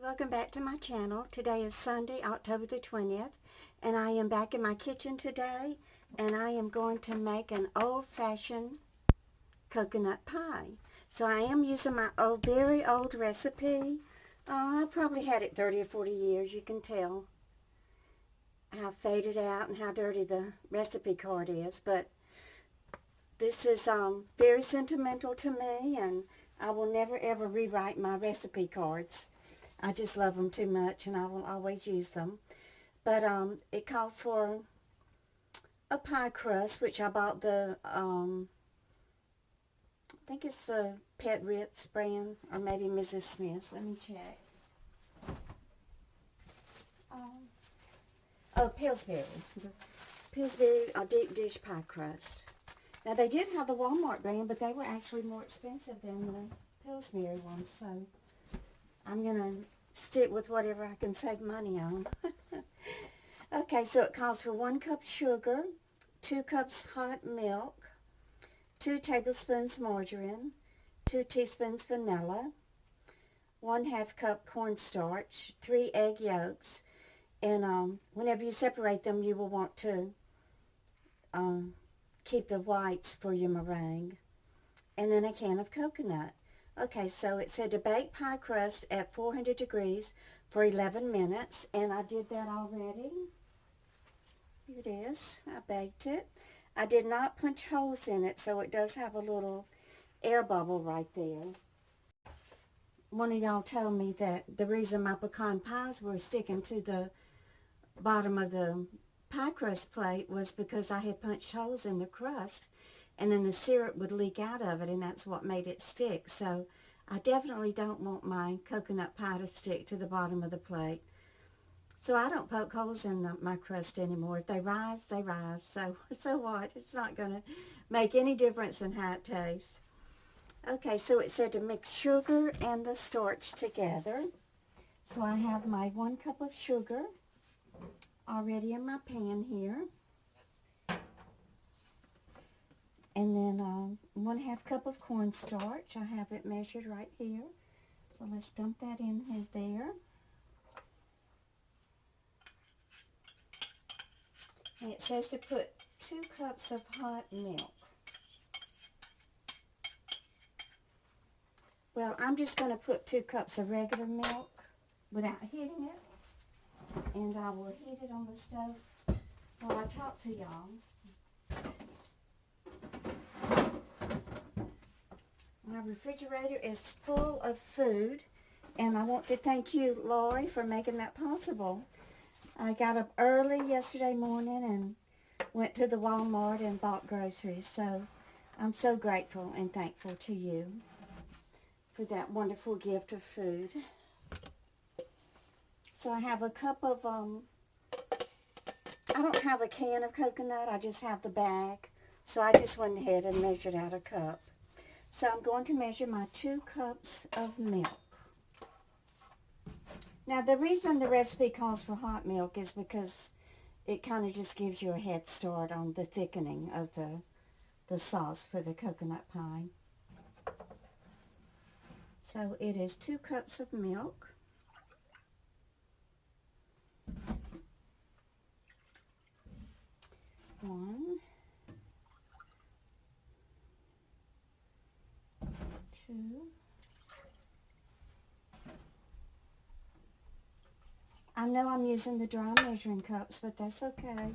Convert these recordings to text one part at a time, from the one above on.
Welcome back to my channel. Today is Sunday, October the 20th, and I am back in my kitchen today, and I am going to make an old-fashioned coconut pie. So I am using my very old recipe. I've probably had it 30 or 40 years. You can tell how faded out and how dirty the recipe card is, but this is very sentimental to me, and I will never ever rewrite my recipe cards. I just love them too much, and I will always use them. But it called for a pie crust, which I bought I think it's the Pet Ritz brand, or maybe Mrs. Smith's. Let me check. Pillsbury. Pillsbury deep dish pie crust. Now, they did have the Walmart brand, but they were actually more expensive than the Pillsbury ones, so I'm going to stick with whatever I can save money on. Okay, so it calls for 1 cup sugar, 2 cups hot milk, 2 tablespoons margarine, 2 teaspoons vanilla, 1/2 cup cornstarch, 3 egg yolks, and whenever you separate them, you will want to keep the whites for your meringue, and then a can of coconut. Okay, so it said to bake pie crust at 400 degrees for 11 minutes, and I did that already. Here it is. I baked it. I did not punch holes in it, so it does have a little air bubble right there. One of y'all told me that the reason my pecan pies were sticking to the bottom of the pie crust plate was because I had punched holes in the crust, and then the syrup would leak out of it, and that's what made it stick. So I definitely don't want my coconut pie to stick to the bottom of the plate. So I don't poke holes in my crust anymore. If they rise, they rise. So what? It's not going to make any difference in how it tastes. Okay, so it said to mix sugar and the starch together. So I have my 1 cup of sugar already in my pan here. And then 1/2 cup of cornstarch. I have it measured right here. So let's dump that in there. And it says to put 2 cups of hot milk. Well, I'm just going to put 2 cups of regular milk without heating it. And I will heat it on the stove while I talk to y'all. My refrigerator is full of food, and I want to thank you, Lori, for making that possible. I got up early yesterday morning and went to the Walmart and bought groceries, so I'm so grateful and thankful to you for that wonderful gift of food. So I have a cup of, I don't have a can of coconut, I just have the bag, so I just went ahead and measured out a cup. So I'm going to measure my 2 cups of milk. Now, the reason the recipe calls for hot milk is because it kind of just gives you a head start on the thickening of the sauce for the coconut pie. So it is 2 cups of milk. One, 2, I know I'm using the dry measuring cups, but that's okay.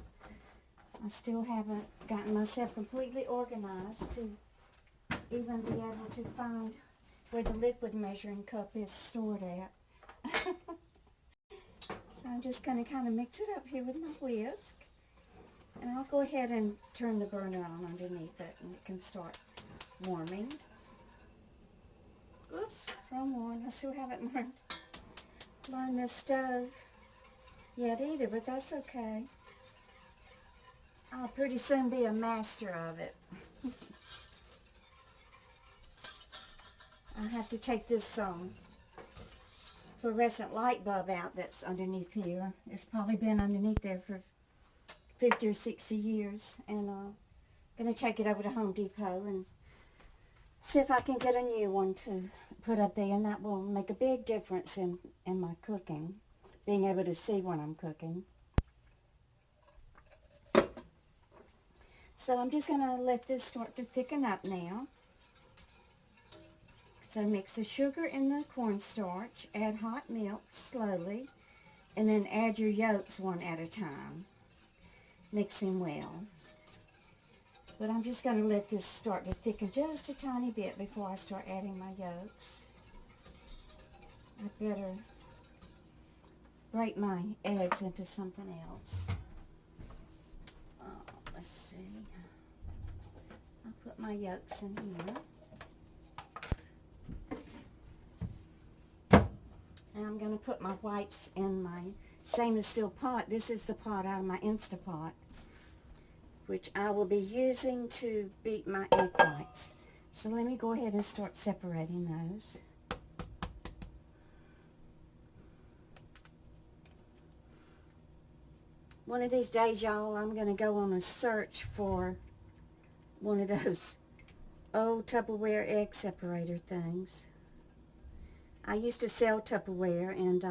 I still haven't gotten myself completely organized to even be able to find where the liquid measuring cup is stored at. So I'm just going to kind of mix it up here with my whisk. And I'll go ahead and turn the burner on underneath it, and it can start warming. Oops, wrong one. I still haven't learned the stove yet either, but that's okay. I'll pretty soon be a master of it. I have to take this fluorescent light bulb out that's underneath here. It's probably been underneath there for 50 or 60 years, and I'm going to take it over to Home Depot and see if I can get a new one to put up there, and that will make a big difference in my cooking, being able to see when I'm cooking. So I'm just going to let this start to thicken up now. So mix the sugar and the cornstarch, add hot milk slowly, and then add your yolks one at a time. Mixing well. But I'm just going to let this start to thicken just a tiny bit before I start adding my yolks. I better break my eggs into something else. Let's see. I'll put my yolks in here. And I'm going to put my whites in my stainless steel pot. This is the pot out of my Instapot, which I will be using to beat my egg whites. So let me go ahead and start separating those. One of these days, y'all, I'm going to go on a search for one of those old Tupperware egg separator things. I used to sell Tupperware, and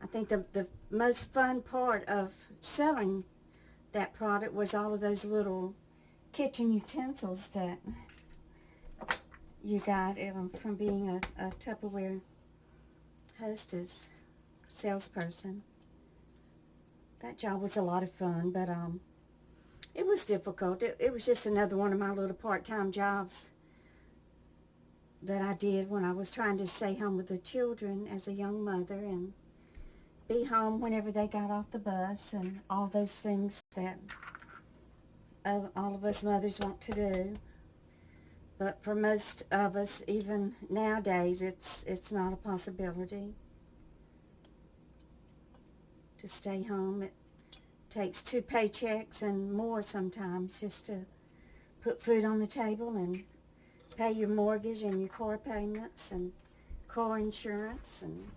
I think the most fun part of selling that product was all of those little kitchen utensils that you got from being a Tupperware hostess, salesperson. That job was a lot of fun, but it was difficult. It was just another one of my little part-time jobs that I did when I was trying to stay home with the children as a young mother and be home whenever they got off the bus and all those things that all of us mothers want to do. But for most of us, even nowadays, it's not a possibility to stay home. It takes 2 paychecks and more sometimes just to put food on the table and pay your mortgage and your car payments and car insurance and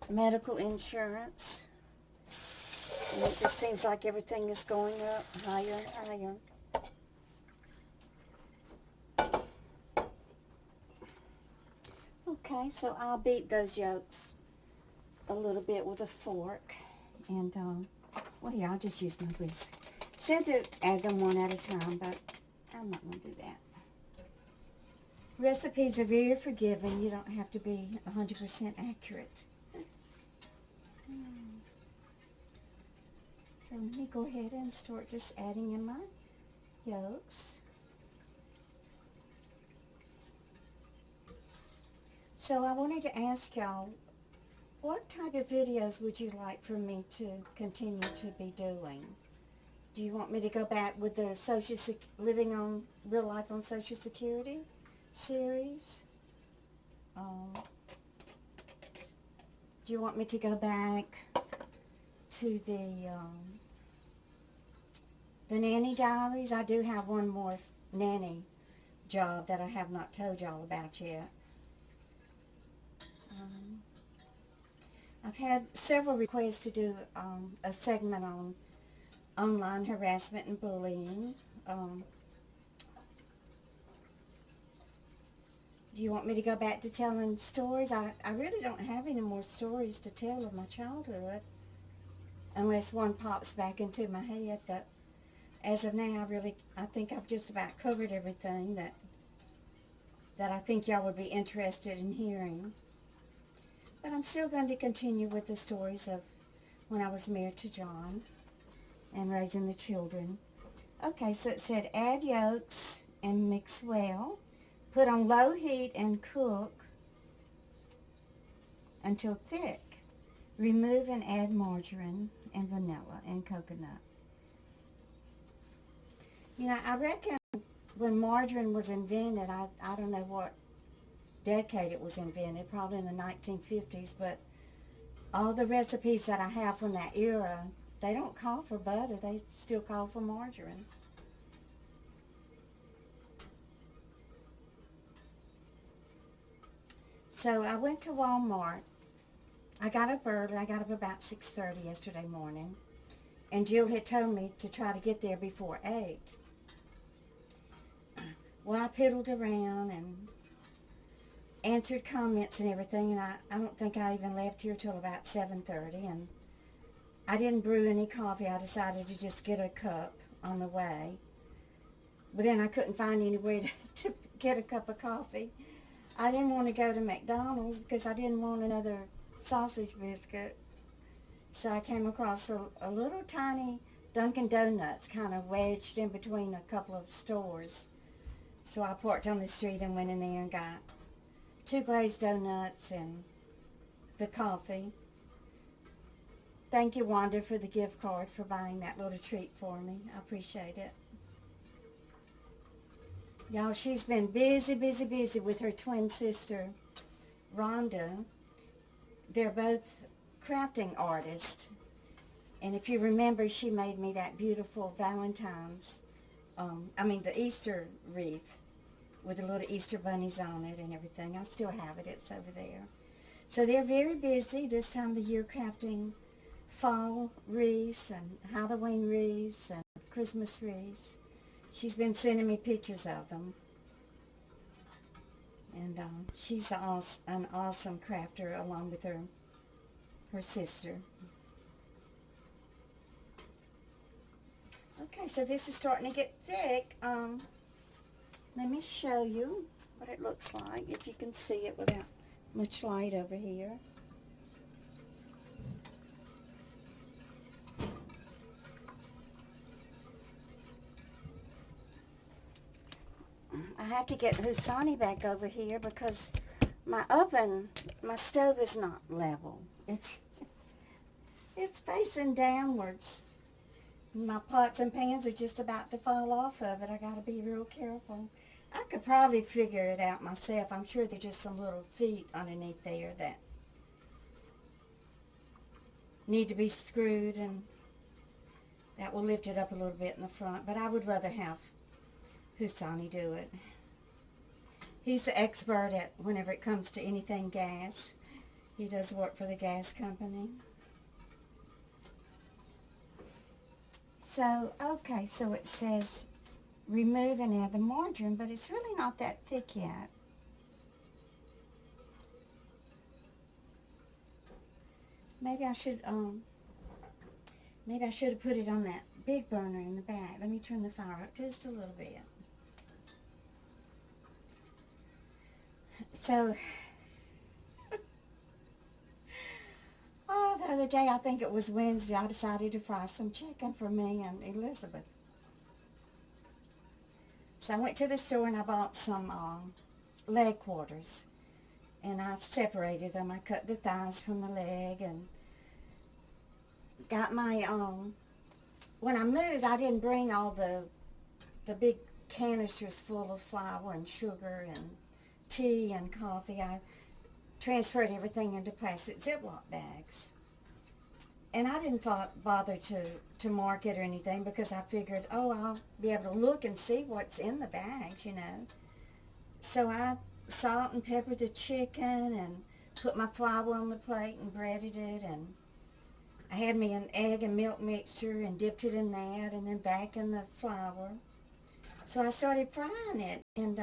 medical insurance. And it just seems like everything is going up higher and higher. Okay, so I'll beat those yolks a little bit with a fork. And, well, here, I'll just use my whisk. Said to add them one at a time, but I'm not going to do that. Recipes are very forgiving. You don't have to be 100% accurate. So let me go ahead and start just adding in my yolks. So I wanted to ask y'all, what type of videos would you like for me to continue to be doing? Do you want me to go back with the Living on Real Life on Social Security series? Do you want me to go back to the Nanny Diaries? I do have one more nanny job that I have not told y'all about yet. I've had several requests to do a segment on online harassment and bullying. Do you want me to go back to telling stories? I really don't have any more stories to tell of my childhood, unless one pops back into my head. But as of now, I think I've just about covered everything that I think y'all would be interested in hearing. But I'm still going to continue with the stories of when I was married to John and raising the children. Okay, so it said add yolks and mix well. Put on low heat and cook until thick. Remove and add margarine and vanilla and coconut. You know, I reckon when margarine was invented, I don't know what decade it was invented, probably in the 1950s, but all the recipes that I have from that era, they don't call for butter, they still call for margarine. So I went to Walmart. I got up early. I got up about 6:30 yesterday morning. And Jill had told me to try to get there before 8. Well, I piddled around and answered comments and everything, and I don't think I even left here till about 7:30, and I didn't brew any coffee. I decided to just get a cup on the way. But then I couldn't find anywhere to get a cup of coffee. I didn't want to go to McDonald's because I didn't want another sausage biscuit. So I came across a little tiny Dunkin' Donuts kind of wedged in between a couple of stores. So I parked on the street and went in there and got 2 glazed donuts and the coffee. Thank you, Wanda, for the gift card for buying that little treat for me. I appreciate it. Y'all, she's been busy with her twin sister, Rhonda. They're both crafting artists. And if you remember, she made me that beautiful Valentine's, the Easter wreath with the little Easter bunnies on it and everything. I still have it. It's over there. So they're very busy this time of the year crafting fall wreaths and Halloween wreaths and Christmas wreaths. She's been sending me pictures of them. And she's an awesome crafter along with her sister. Okay, so this is starting to get thick. Let me show you what it looks like, if you can see it without much light over here. I have to get Husani back over here because my stove is not level. It's facing downwards. My pots and pans are just about to fall off of it. I got to be real careful. I could probably figure it out myself. I'm sure there's just some little feet underneath there that need to be screwed, and that will lift it up a little bit in the front. But I would rather have Husani do it. He's the expert at whenever it comes to anything gas. He does work for the gas company. So, okay, so it says remove and add the margarine, but it's really not that thick yet. Maybe I should have put it on that big burner in the back. Let me turn the fire up just a little bit. So, the other day, I think it was Wednesday, I decided to fry some chicken for me and Elizabeth. So I went to the store and I bought some leg quarters. And I separated them. I cut the thighs from the leg and got my, when I moved, I didn't bring all the big canisters full of flour and sugar and tea and coffee. I transferred everything into plastic Ziploc bags. And I didn't bother to mark it or anything because I figured, oh, I'll be able to look and see what's in the bags, you know. So I salt and peppered the chicken and put my flour on the plate and breaded it, and I had me an egg and milk mixture and dipped it in that and then back in the flour. So I started frying it, and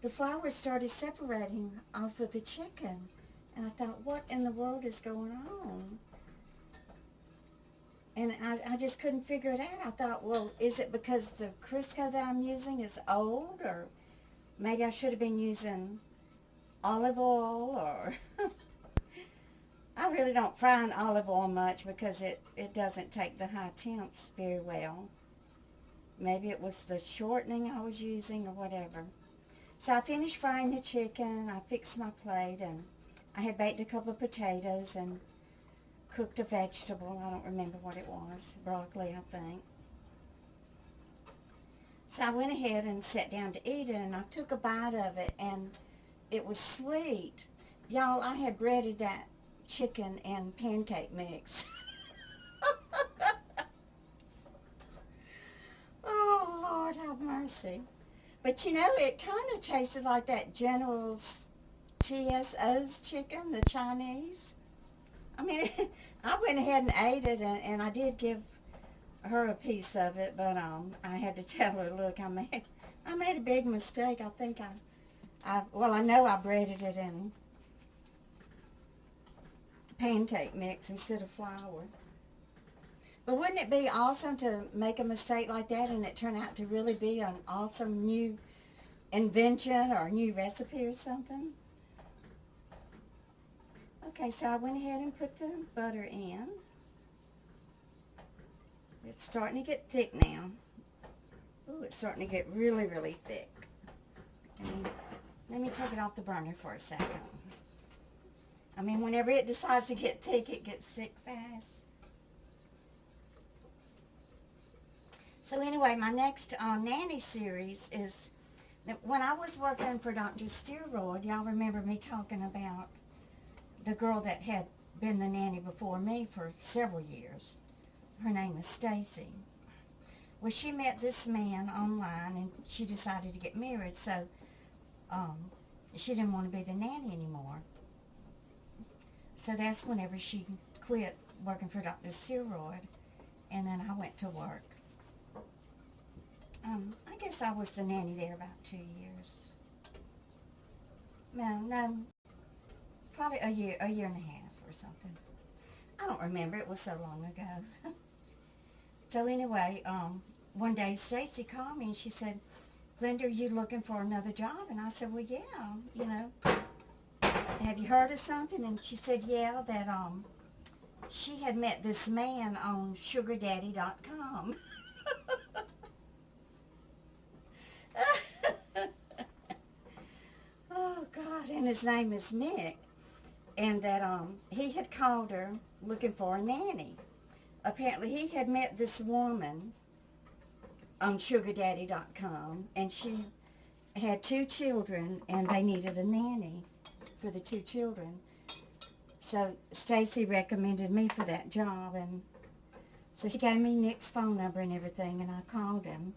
the flour started separating off of the chicken. And I thought, what in the world is going on? And I just couldn't figure it out. I thought, well, is it because the Crisco that I'm using is old? Or maybe I should have been using olive oil, or... I really don't fry in olive oil much because it doesn't take the high temps very well. Maybe it was the shortening I was using or whatever. So I finished frying the chicken. I fixed my plate, and I had baked a couple of potatoes and cooked a vegetable. I don't remember what it was. Broccoli, I think. So I went ahead and sat down to eat it, and I took a bite of it, and it was sweet. Y'all, I had breaded that chicken and pancake mix. Oh, Lord have mercy. But you know, it kind of tasted like that General's TSO's chicken, the Chinese. I mean, I went ahead and ate it, and I did give her a piece of it, but I had to tell her, look, I made a big mistake. I think Well, I know I breaded it in pancake mix instead of flour. But wouldn't it be awesome to make a mistake like that and it turn out to really be an awesome new invention or new recipe or something? Okay, so I went ahead and put the butter in. It's starting to get thick now. Ooh, it's starting to get really, really thick. Let me take it off the burner for a second. I mean, whenever it decides to get thick, it gets thick fast. So anyway, my next Nanny series is, when I was working for Dr. Steroid, y'all remember me talking about the girl that had been the nanny before me for several years. Her name was Stacy. Well, she met this man online and she decided to get married, so she didn't want to be the nanny anymore. So that's whenever she quit working for Dr. Steroid, and then I went to work. I guess I was the nanny there about 2 years. No, probably a year and a half or something. I don't remember, it was so long ago. So anyway, one day Stacy called me and she said, "Glenda, are you looking for another job?" And I said, "Well, yeah, you know. Have you heard of something?" And she said, yeah, that she had met this man on sugardaddy.com. Oh, God, and his name is Nick. And that he had called her looking for a nanny. Apparently, he had met this woman on sugardaddy.com, and she had 2 children, and they needed a nanny for the 2 children. So Stacy recommended me for that job, and so she gave me Nick's phone number and everything, and I called him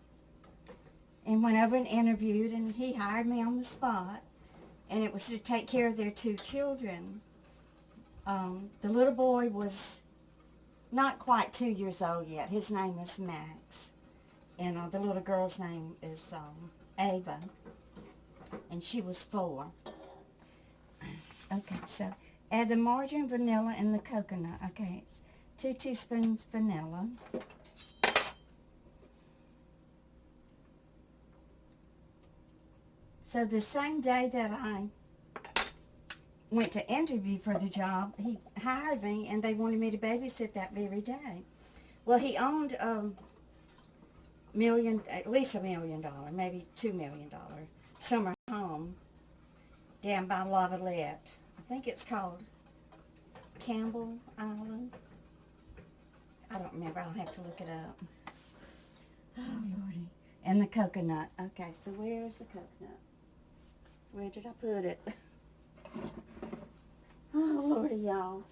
and went over and interviewed, and he hired me on the spot, and it was to take care of their 2 children. The little boy was not quite 2 years old yet. His name is Max, and the little girl's name is Ava, and she was 4. Okay, so add the margarine, vanilla, and the coconut. Okay, it's 2 teaspoons vanilla. So the same day that I went to interview for the job, he hired me, and they wanted me to babysit that very day. Well, he owned at least $1 million, maybe $2 million summer home down by Lavalette. I think it's called Campbell Island. I don't remember. I'll have to look it up. Oh, Lordy. And the coconut. Okay, so where is the coconut? Where did I put it? Oh, Lordy, y'all.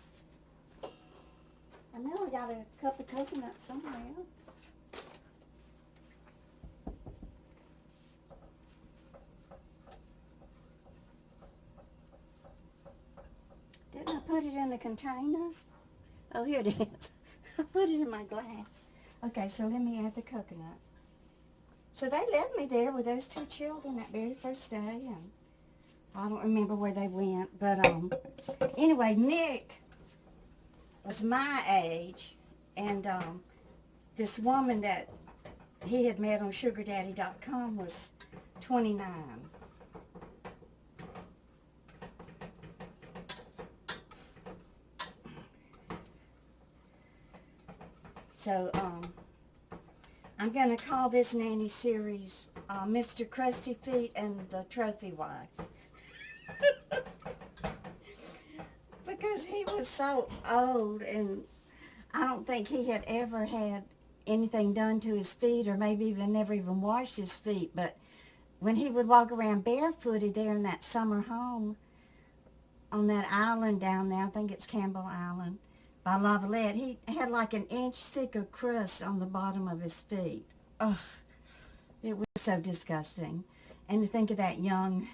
I know I got a cup of coconut somewhere. Didn't I put it in a container? Oh, here it is. I put it in my glass. Okay, so let me add the coconut. So they left me there with those 2 children that very first day, and I don't remember where they went, but anyway, Nick was my age, and this woman that he had met on sugardaddy.com was 29. So I'm going to call this nanny series Mr. Crusty Feet and the Trophy Wife. Because he was so old, and I don't think he had ever had anything done to his feet, or maybe even never even washed his feet. But when he would walk around barefooted there in that summer home on that island down there, I think it's Campbell Island, by Lavalette, he had like an inch thick of crust on the bottom of his feet. Ugh, it was so disgusting. And to think of that young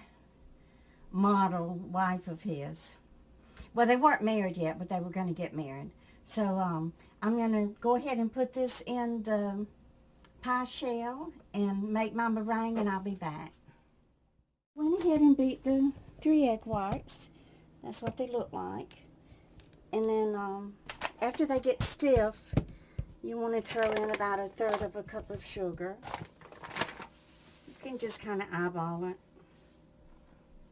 model wife of his. Well, they weren't married yet, but they were going to get married. So I'm going to go ahead and put this in the pie shell and make my meringue, and I'll be back. Went ahead and beat the 3 egg whites. That's what they look like. And then after they get stiff, you want to throw in about 1/3 of a cup of sugar. You can just kind of eyeball it.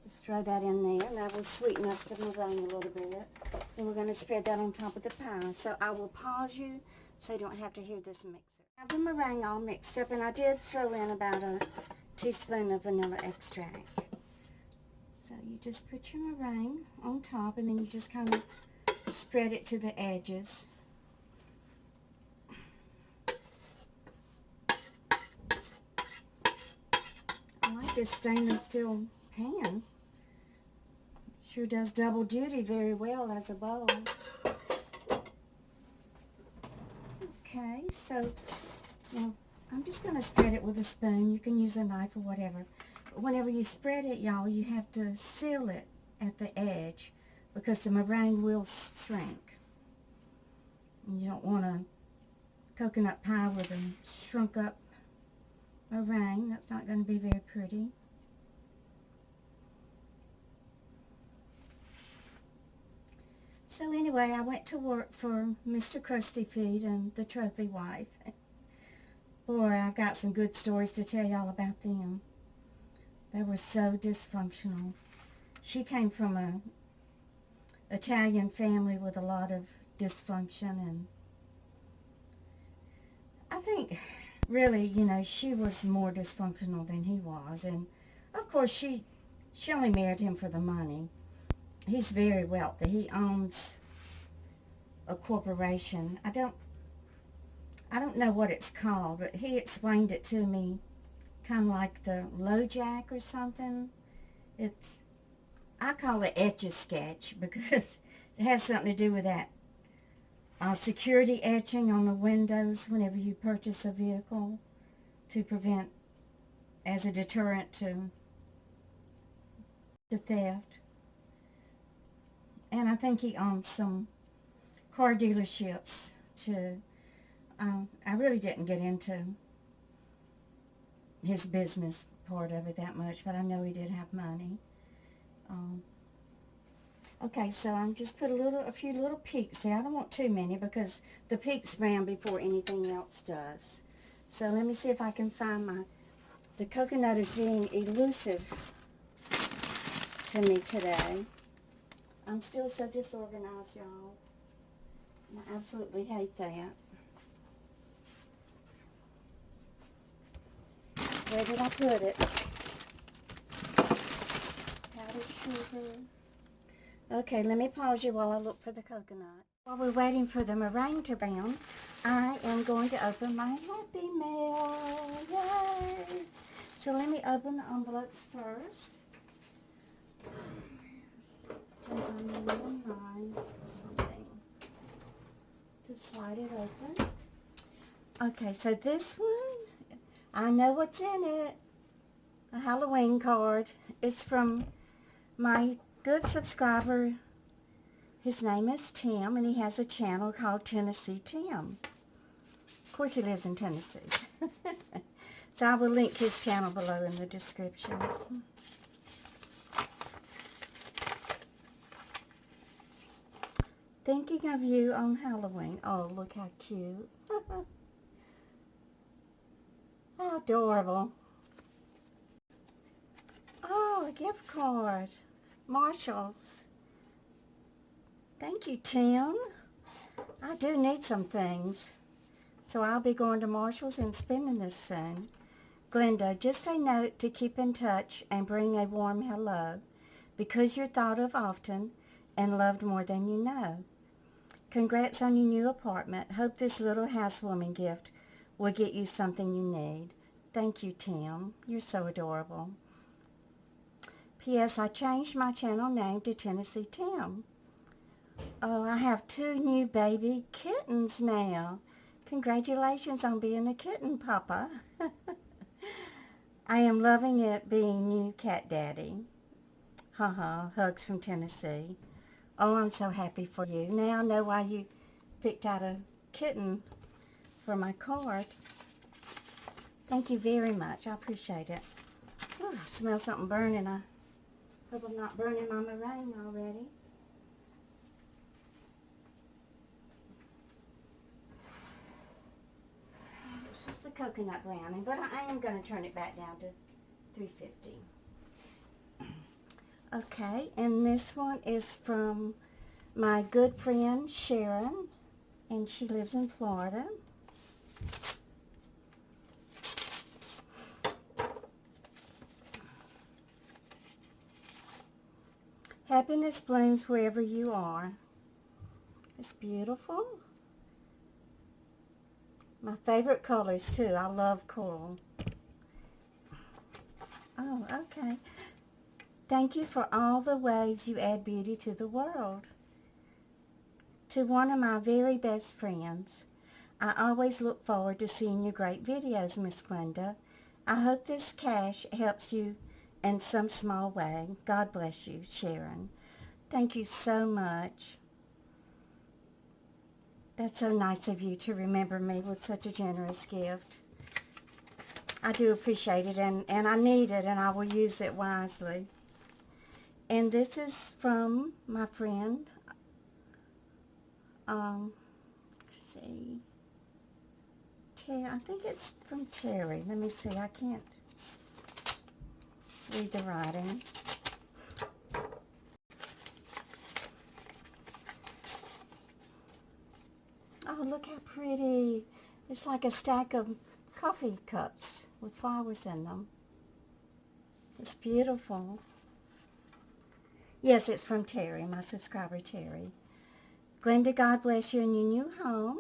Just throw that in there, and that will sweeten up the meringue a little bit. Then we're going to spread that on top of the pie. So I will pause you so you don't have to hear this mixer. I have the meringue all mixed up, and I did throw in about a teaspoon of vanilla extract. So you just put your meringue on top, and then you just kind of spread it to the edges. I like this stainless steel pan. Sure does double duty very well as a bowl. Okay, so now I'm just going to spread it with a spoon. You can use a knife or whatever. But whenever you spread it, y'all, you have to seal it at the edge because the meringue will shrink. You don't want a coconut pie with a shrunk up meringue. That's not going to be very pretty. So anyway, I went to work for Mr. Krusty Feet and the trophy wife. Boy, I've got some good stories to tell y'all about them. They were so dysfunctional. She came from an Italian family with a lot of dysfunction, and I think really, you know, she was more dysfunctional than he was. And of course, she only married him for the money. He's very wealthy. He owns a corporation. I don't know what it's called, but he explained it to me kind of like the LoJack or something. I call it Etch-a-Sketch because it has something to do with that security etching on the windows whenever you purchase a vehicle to prevent, as a deterrent to theft. And I think he owns some car dealerships too. I really didn't get into his business part of it that much, but I know he did have money. Okay, so I'm just put a few little peaks there. I don't want too many because the peaks brown before anything else does. So let me see if I can find the coconut is being elusive to me today. I'm still so disorganized, y'all. I absolutely hate that. Where did I put it? Powdered sugar. Okay, let me pause you while I look for the coconut. While we're waiting for the meringue to brown, I am going to open my Happy Mail. Yay! So let me open the envelopes first. Something to slide it open. Okay, so this one, I know what's in it. A Halloween card. It's from my good subscriber. His name is Tim, and he has a channel called Tennessee Tim. Of course, he lives in Tennessee. So I will link his channel below in the description. Thinking of you on Halloween. Oh, look how cute. How adorable. Oh, a gift card. Marshall's. Thank you, Tim. I do need some things. So I'll be going to Marshall's and spending this soon. Glenda, just a note to keep in touch and bring a warm hello, because you're thought of often and loved more than you know. Congrats on your new apartment. Hope this little housewarming gift will get you something you need. Thank you, Tim. You're so adorable. P.S. I changed my channel name to Tennessee Tim. Oh, I have 2 new baby kittens now. Congratulations on being a kitten, Papa. I am loving it being new cat daddy. Haha, hugs from Tennessee. Oh, I'm so happy for you. Now I know why you picked out a kitten for my card. Thank you very much. I appreciate it. Oh, I smell something burning. I hope I'm not burning my meringue already. It's just the coconut browning, but I am going to turn it back down to 350. Okay, and this one is from my good friend Sharon, and she lives in Florida. Happiness blooms wherever you are. It's beautiful. My favorite colors too. I love coral. Oh, okay. Thank you for all the ways you add beauty to the world. To one of my very best friends, I always look forward to seeing your great videos, Miss Glenda. I hope this cash helps you in some small way. God bless you, Sharon. Thank you so much. That's so nice of you to remember me with such a generous gift. I do appreciate it, and I need it, and I will use it wisely. And this is from my friend, let's see, Terry. I think it's from Terry. Let me see. I can't read the writing. Oh, look how pretty. It's like a stack of coffee cups with flowers in them. It's beautiful. Yes, it's from Terry, my subscriber Terry. Glenda, God bless you in your new home.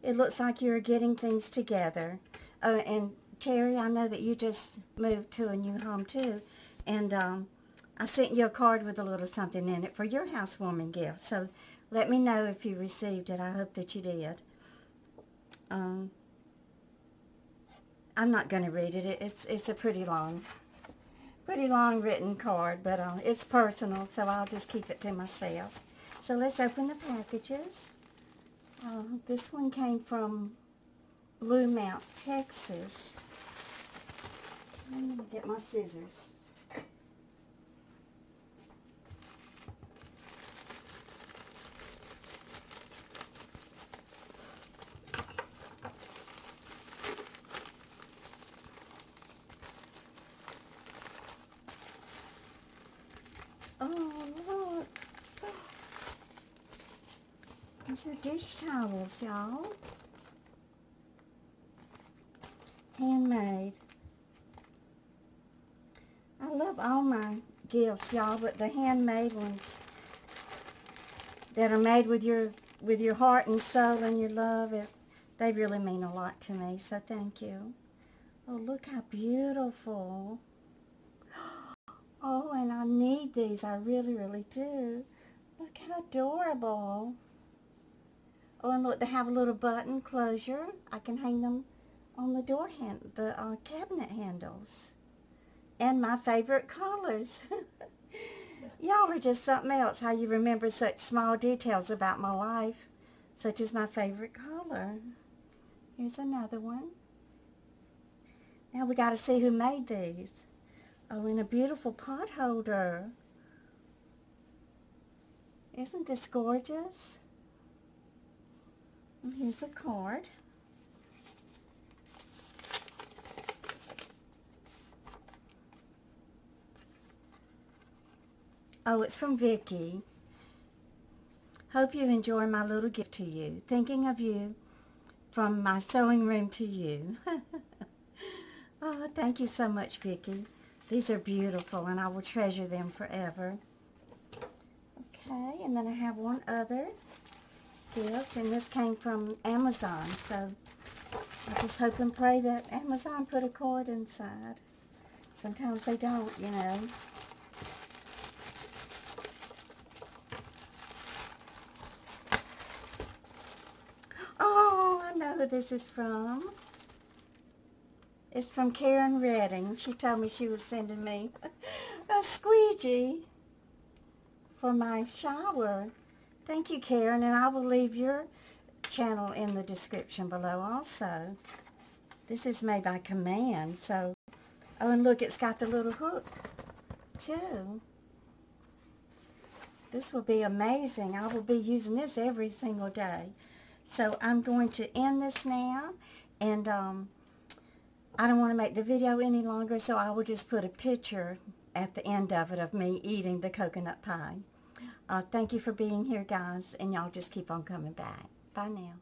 It looks like you're getting things together. Oh, and Terry, I know that you just moved to a new home too. And I sent you a card with a little something in it for your housewarming gift. So let me know if you received it. I hope that you did. I'm not going to read it. It's a pretty long written card, but it's personal, so I'll just keep it to myself. So let's open the packages. This one came from Blue Mount, Texas. I'm going to get my scissors. Oh, look. These are dish towels, y'all. Handmade. I love all my gifts, y'all, but the handmade ones that are made with your heart and soul and your love, they really mean a lot to me, so thank you. Oh, look how beautiful. Oh, and I need these. I really, really do. Look how adorable. Oh, and look, they have a little button closure. I can hang them on the door cabinet handles. And my favorite colors. Y'all are just something else, how you remember such small details about my life, such as my favorite color. Here's another one. Now we got to see who made these. Oh, and a beautiful pot holder. Isn't this gorgeous? And here's a card. Oh, it's from Vicky. Hope you enjoy my little gift to you. Thinking of you from my sewing room to you. Oh, thank you so much, Vicky. These are beautiful, and I will treasure them forever. Okay, and then I have one other gift, and this came from Amazon, so I just hope and pray that Amazon put a cord inside. Sometimes they don't, you know. Oh, I know who this is from. It's from Karen Redding. She told me she was sending me a squeegee for my shower. Thank you, Karen, and I will leave your channel in the description below also. This is made by command, so Oh, and look, it's got the little hook, too. This will be amazing. I will be using this every single day. So I'm going to end this now, and I don't want to make the video any longer, so I will just put a picture at the end of it of me eating the coconut pie. Thank you for being here, guys, and y'all just keep on coming back. Bye now.